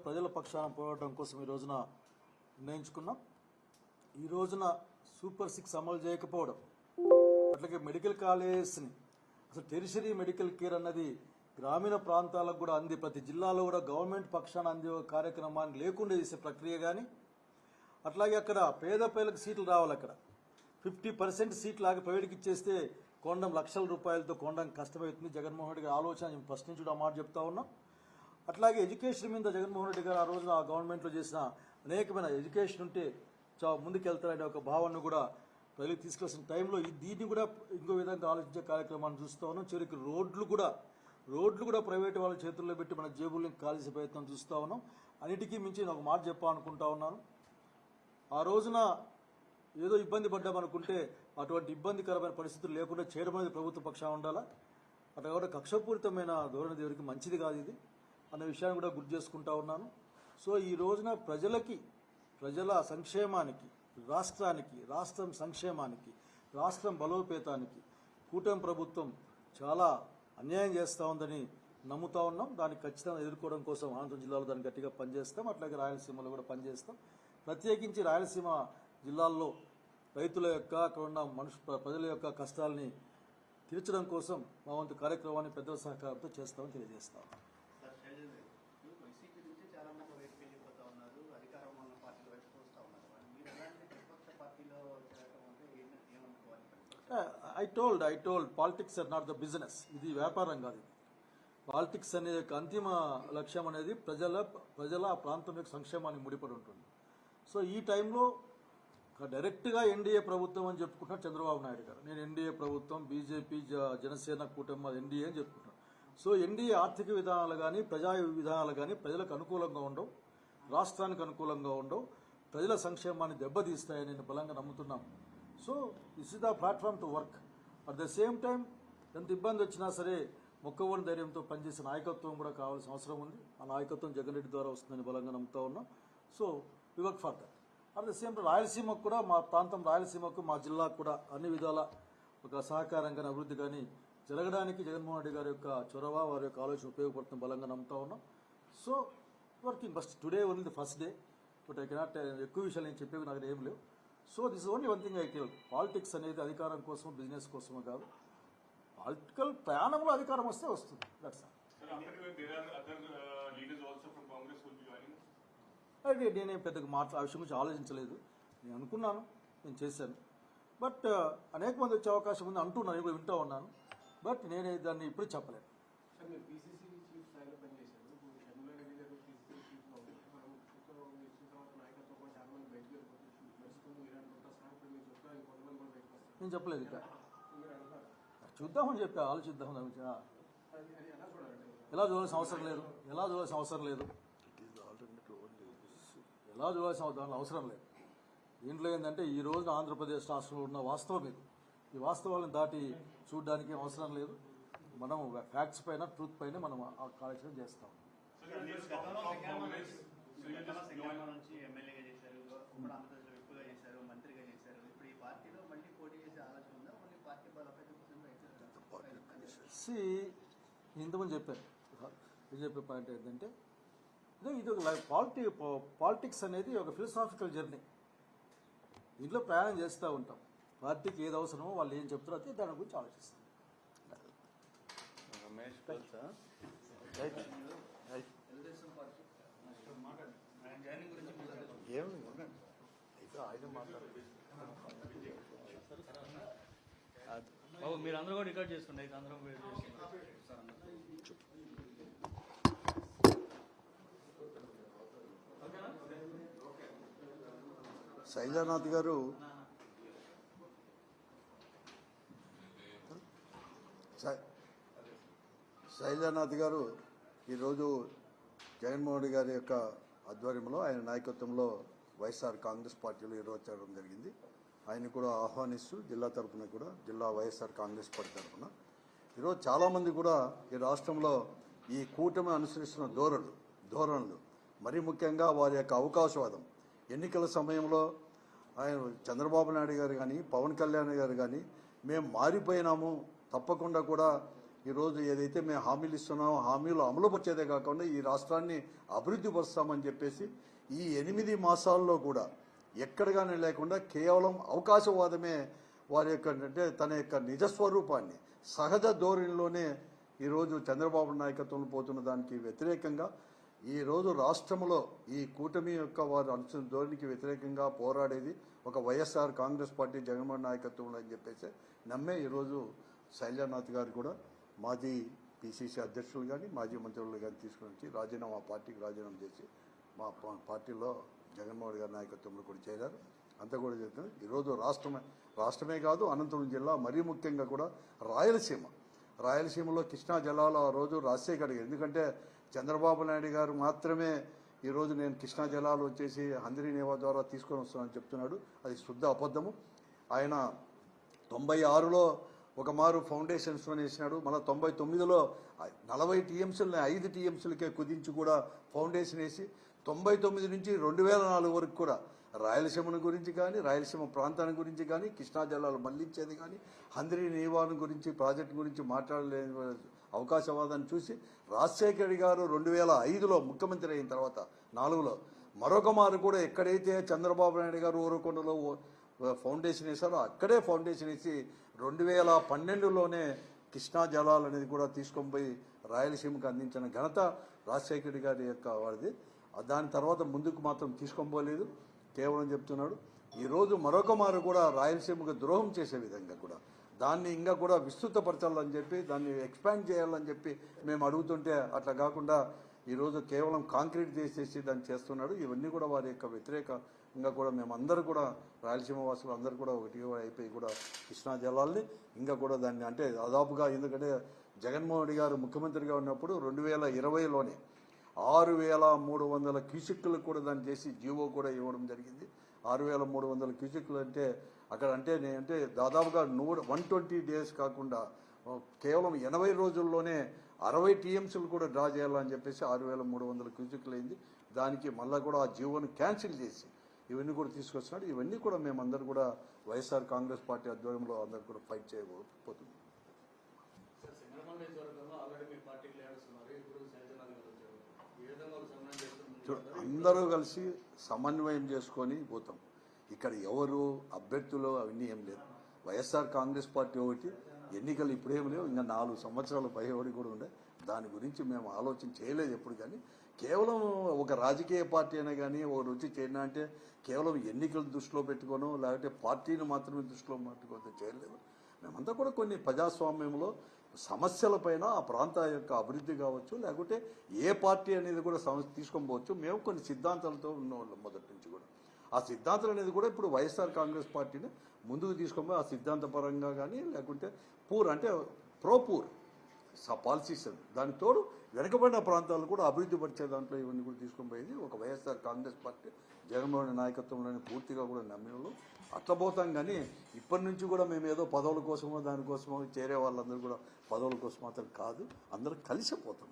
ప్రజల పక్షాన పోరాటం కోసం ఈ రోజున నిర్ణయించుకున్నాం. ఈ రోజున సూపర్ 6 అమలు చేయకపోవడం, అట్లాగే మెడికల్ కాలేజెస్ని అసలు టెరిషరీ మెడికల్ కేర్ అన్నది గ్రామీణ ప్రాంతాలకు కూడా అంది, ప్రతి జిల్లాలో కూడా గవర్నమెంట్ పక్షాన అందే కార్యక్రమాన్ని లేకుండా చేసే ప్రక్రియ కానీ, అట్లాగే అక్కడ పేద పేదలకు సీట్లు రావాలి. అక్కడ 50% సీట్లు ఆగి ప్రైవేట్కి ఇచ్చేస్తే కొనడం లక్షల రూపాయలతో కొనడం కష్టమవుతుంది. జగన్మోహన్ రెడ్డి గారి ఆలోచన ఫస్ట్ నుంచి కూడా మాట చెప్తా ఉన్నాం. అట్లాగే ఎడ్యుకేషన్ మీద జగన్మోహన్ రెడ్డి గారు ఆ రోజున ఆ గవర్నమెంట్లో చేసిన అనేకమైన ఎడ్యుకేషన్ ఉంటే ముందుకెళ్తారనే ఒక భావనను కూడా ప్రజలకు తీసుకొచ్చిన టైంలో దీన్ని కూడా ఇంకో విధంగా ఆలోచించే కార్యక్రమాన్ని చూస్తూ ఉన్నాం. చివరికి రోడ్లు కూడా ప్రైవేట్ వాళ్ళ చేతుల్లో పెట్టి మన జేబుల్ని కాల్చే ప్రయత్నం చూస్తూ ఉన్నాం. అన్నిటికీ మించి నేను ఒక మాట చెప్పాలనుకుంటా ఉన్నాను. ఆ రోజున ఏదో ఇబ్బంది పడ్డామనుకుంటే అటువంటి ఇబ్బందికరమైన పరిస్థితులు లేకుండా చేయడం అనేది ప్రభుత్వ పక్షాన ఉండాలా. అట్లా కూడా కక్షపూరితమైన ధోరణి దేవుడికి మంచిది కాదు ఇది అన్న విషయాన్ని కూడా గుర్తు చేసుకుంటా ఉన్నాను. సో ఈ రోజున ప్రజల సంక్షేమానికి, రాష్ట్రం సంక్షేమానికి, రాష్ట్రం బలోపేతానికి కూటమి ప్రభుత్వం చాలా అన్యాయం చేస్తూ ఉందని నమ్ముతా ఉన్నాం. దాన్ని ఖచ్చితంగా ఎదుర్కోవడం కోసం అనంతపురం జిల్లాలో దాన్ని గట్టిగా పనిచేస్తాం. అట్లాగే రాయలసీమలో కూడా పనిచేస్తాం. ప్రత్యేకించి రాయలసీమ జిల్లాల్లో రైతుల యొక్క అక్కడ ఉన్న ప్రజల యొక్క కష్టాలని తీర్చడం కోసం మా వంతు కార్యక్రమాన్ని పెద్దల సహకారంతో చేస్తామని తెలియజేస్తాం. I told politics are not the business. ఇది వ్యాపారం కాదు. పాలిటిక్స్ అనే అంతిమ లక్ష్యం అనేది ప్రజల ప్రాంతం యొక్క సంక్షేమానికి ముడిపడి ఉంటుంది. సో ఈ టైంలో డైరెక్ట్గా ఎన్డీఏ ప్రభుత్వం అని చెప్పుకుంటున్నారు చంద్రబాబు నాయుడు గారు. నేను ఎన్డీఏ ప్రభుత్వం, బీజేపీ, జనసేన కూటమి ఎన్డీఏ అని చెప్పుకుంటున్నాను. సో ఎన్డీఏ ఆర్థిక విధానాలు కానీ, ప్రజా విధానాలు కానీ ప్రజలకు అనుకూలంగా ఉండవు, రాష్ట్రానికి అనుకూలంగా ఉండవు, ప్రజల సంక్షేమాన్ని దెబ్బతీస్తాయని నేను బలంగా నమ్ముతున్నాను. So this is the platform to work. At the same time ఎంత ఇబ్బంది వచ్చినా సరే మొక్కవోని ధైర్యంతో పనిచేసే నాయకత్వం కూడా కావాల్సిన అవసరం ఉంది. ఆ నాయకత్వం జగన్ రెడ్డి ద్వారా వస్తుందని బలంగా నమ్ముతా ఉన్నాం. So we work for that. At the same time రాయలసీమకు కూడా, మా ప్రాంతం రాయలసీమకు, మా జిల్లాకు కూడా అన్ని విధాల ఒక సహకారం కానీ అభివృద్ధి కానీ జరగడానికి జగన్మోహన్ రెడ్డి గారి యొక్క చొరవ, వారి యొక్క ఆలోచన ఉపయోగపడుతుంది బలంగా నమ్ముతా ఉన్నాం. So working first today only the first day, but I cannot ఎక్కువ విషయాలు నేను చెప్పేవి నాకు ఏం లేవు. So this only one thing I tell. Politics అనేది అధికారం కోసం, బిజినెస్ కోసమో కాదు. పొలిటికల్ ప్రయాణంలో అధికారం వస్తే వస్తుంది. దట్స్ నేనేం పెద్దగా ఆ విషయం గురించి ఆలోచించలేదు. నేను అనుకున్నాను, నేను చేశాను. బట్ అనేక మంది వచ్చే అవకాశం ఉంది అంటున్నాను, ఇప్పుడు వింటూ ఉన్నాను. బట్ నేను దాన్ని ఇప్పుడు చెప్పలేను. నేను చెప్పలేదు ఇక్కడ, చూద్దామని చెప్పి ఆలోచిద్దామని. ఎలా చూడాల్సిన అవసరం లేదు, ఎలా చూడాల్సిన అవసరం లేదు. దీంట్లో ఏంటంటే ఈ రోజున ఆంధ్రప్రదేశ్ రాష్ట్రంలో ఉన్న వాస్తవం ఇది. ఈ వాస్తవాలను దాటి చూడడానికి అవసరం లేదు. మనం ఫ్యాక్ట్స్ పైన, ట్రూత్ పైన మనం ఆ కార్యక్రమం చేస్తాం. ఇంతమంది చెప్పారు. చెప్పే పాయింట్ ఏంటంటే ఇది పాలిటిక్స్ అనేది ఒక ఫిలసాఫికల్ జర్నీ. ఇంట్లో ప్రయాణం చేస్తూ ఉంటాం. పార్టీకి ఏది అవసరమో వాళ్ళు ఏం చెప్తారో అయితే దాని గురించి ఆలోచిస్తాం. మీరు అందరూ కూడా రికార్డ్ చేసుకోండి. అయితే అందరం శైలజానాథ్ గారు ఈరోజు జగన్మోహన్ రెడ్డి గారి యొక్క ఆధ్వర్యంలో, ఆయన నాయకత్వంలో వైఎస్ఆర్ కాంగ్రెస్ పార్టీలో ఈరోజు చేరడం జరిగింది. ఆయన కూడా ఆహ్వానిస్తూ జిల్లా తరఫున కూడా, జిల్లా వైఎస్ఆర్ కాంగ్రెస్ పార్టీ తరఫున ఈరోజు చాలామంది కూడా ఈ రాష్ట్రంలో ఈ కూటమి అనుసరిస్తున్న ధోరణులు, మరీ ముఖ్యంగా వారి యొక్క అవకాశవాదం. ఎన్నికల సమయంలో ఆయన చంద్రబాబు నాయుడు గారు కానీ, పవన్ కళ్యాణ్ గారు కానీ, మేము మారిపోయినాము, తప్పకుండా కూడా ఈరోజు ఏదైతే మేము హామీలు ఇస్తున్నామో హామీలు అమలు పరిచేదే కాకుండా ఈ రాష్ట్రాన్ని అభివృద్ధి పరుస్తామని చెప్పేసి ఈ 8 మాసాల్లో కూడా ఎక్కడగానే లేకుండా కేవలం అవకాశవాదమే వారి యొక్క అంటే తన యొక్క నిజస్వరూపాన్ని సహజ ధోరణిలోనే ఈరోజు చంద్రబాబు నాయకత్వంలో పోతున్న దానికి వ్యతిరేకంగా ఈరోజు రాష్ట్రంలో ఈ కూటమి యొక్క వారు అనుసరించిన ధోరణికి వ్యతిరేకంగా పోరాడేది ఒక వైఎస్ఆర్ కాంగ్రెస్ పార్టీ జగన్మోహన్ నాయకత్వంలో అని చెప్పేసి నమ్మే ఈరోజు శైలజానాథ్ గారు కూడా మాజీ పిసిసి అధ్యక్షులు కానీ మాజీ మంత్రులు కానీ తీసుకుని వచ్చి పార్టీకి రాజీనామా చేసి మా పార్టీలో జగన్మోహన్ గారి నాయకత్వంలో కూడా చేరారు. అంతా కూడా చెప్తున్నారు. ఈరోజు రాష్ట్రమే కాదు అనంతపురం జిల్లా మరీ ముఖ్యంగా కూడా రాయలసీమలో కృష్ణా జలాలు ఆ రోజు రాజశేఖర్ ఎందుకంటే చంద్రబాబు నాయుడు గారు మాత్రమే ఈరోజు నేను కృష్ణా జలాలు వచ్చేసి హంద్రీ నేవా ద్వారా తీసుకొని వస్తానని చెప్తున్నాడు. అది శుద్ధ అబద్ధము. ఆయన 96లో ఒక మారు ఫౌండేషన్స్ వేసినాడు. మళ్ళీ 99లో 40 టీఎంసీలని 5 టీఎంసీలకే కుదించి కూడా ఫౌండేషన్ వేసి 99 నుంచి 2004 వరకు కూడా రాయలసీమను గురించి కానీ రాయలసీమ ప్రాంతాన్ని గురించి కానీ కృష్ణా జలాలు మళ్లించేది కానీ హంద్రీ నీవాను గురించి ప్రాజెక్టు గురించి మాట్లాడలేని అవకాశవాదాన్ని చూసి రాజశేఖర్ గారు 2005లో ముఖ్యమంత్రి అయిన తర్వాత 4లో మరొక మారు కూడా ఎక్కడైతే చంద్రబాబు నాయుడు గారు ఊరకొండలో ఫౌండేషన్ వేశారో అక్కడే ఫౌండేషన్ వేసి 2012లోనే కృష్ణా జలాలు అనేది కూడా తీసుకొని పోయి రాయలసీమకు అందించిన ఘనత రాజశేఖర్ గారి యొక్క వారిది. దాని తర్వాత ముందుకు మాత్రం తీసుకొని పోలేదు. కేవలం చెప్తున్నాడు. ఈరోజు మరొక మారు కూడా రాయలసీమకు ద్రోహం చేసే విధంగా కూడా దాన్ని ఇంకా కూడా విస్తృతపరచాలని చెప్పి దాన్ని ఎక్స్పాండ్ చేయాలని చెప్పి మేము అడుగుతుంటే అట్లా కాకుండా ఈరోజు కేవలం కాంక్రీట్ చేసేసి దాన్ని చేస్తున్నాడు. ఇవన్నీ కూడా వారి యొక్క వ్యతిరేకంగా కూడా మేమందరూ కూడా రాయలసీమ వాసులు అందరూ కూడా ఒకటిగా అయిపోయి కూడా కృష్ణా జలాల్ని ఇంకా కూడా దాన్ని అంటే దాదాపుగా ఎందుకంటే జగన్మోహన్ గారు ముఖ్యమంత్రిగా ఉన్నప్పుడు 2020లోనే 6,300 క్యూసెక్కులు కూడా దాన్ని చేసి జీవో కూడా ఇవ్వడం జరిగింది. 6,300 క్యూసెక్కులు అంటే అక్కడ అంటే దాదాపుగా 120 డేస్ కాకుండా కేవలం 80 రోజుల్లోనే 60 టీఎంసీలు కూడా డ్రా చేయాలని చెప్పేసి 6,300 క్యూసెక్కులు అయింది. దానికి మళ్ళీ కూడా ఆ జీవోను క్యాన్సిల్ చేసి ఇవన్నీ కూడా తీసుకొచ్చినాడు. ఇవన్నీ కూడా మేమందరూ కూడా వైఎస్ఆర్ కాంగ్రెస్ పార్టీ ఆధ్వర్యంలో అందరూ కూడా ఫైట్ చేయబోతున్నాం. అందరూ కలిసి సమన్వయం చేసుకొని పోతాం. ఇక్కడ ఎవరు అభ్యర్థులు అవన్నీ ఏం లేదు. వైఎస్ఆర్ కాంగ్రెస్ పార్టీ ఒకటి ఎన్నికలు ఇప్పుడేం లేవు, ఇంకా 4 సంవత్సరాల పైబడి కూడా ఉండే. దాని గురించి మేము ఆలోచన చేయలేదు ఎప్పుడు. కానీ కేవలం ఒక రాజకీయ పార్టీ అయినా కానీ ఒక రుచి చేయనా అంటే కేవలం ఎన్నికలు దృష్టిలో పెట్టుకోను లేకపోతే పార్టీని మాత్రమే దృష్టిలో పెట్టుకోవద్దు చేయలేదు. మేమంతా కూడా కొన్ని ప్రజాస్వామ్యంలో సమస్యలపైన ఆ ప్రాంత యొక్క అభివృద్ధి కావచ్చు లేకుంటే ఏ పార్టీ అనేది కూడా సమస్య తీసుకొని పోవచ్చు. మేము కొన్ని సిద్ధాంతాలతో ఉన్నవాళ్ళం మొదటి నుంచి కూడా. ఆ సిద్ధాంతాలు అనేది కూడా ఇప్పుడు వైఎస్ఆర్ కాంగ్రెస్ పార్టీని ముందుకు తీసుకొని పోయి ఆ సిద్ధాంతపరంగా కానీ లేకుంటే పూర్ పాలసీస్ దాని తోడు వెనుకబడిన ప్రాంతాలను కూడా అభివృద్ధి పరిచే దాంట్లో ఇవన్నీ కూడా తీసుకొని పోయేది ఒక వైఎస్ఆర్ కాంగ్రెస్ పార్టీ జగన్మోహన్ నాయకత్వంలోనే పూర్తిగా కూడా నమ్మినలో అట్లా పోతాం. కానీ ఇప్పటి నుంచి కూడా మేము ఏదో పదవుల కోసమో దానికోసమో చేరే వాళ్ళందరూ కూడా పదవుల కోసం మాత్రం కాదు, అందరూ కలిసిపోతాం.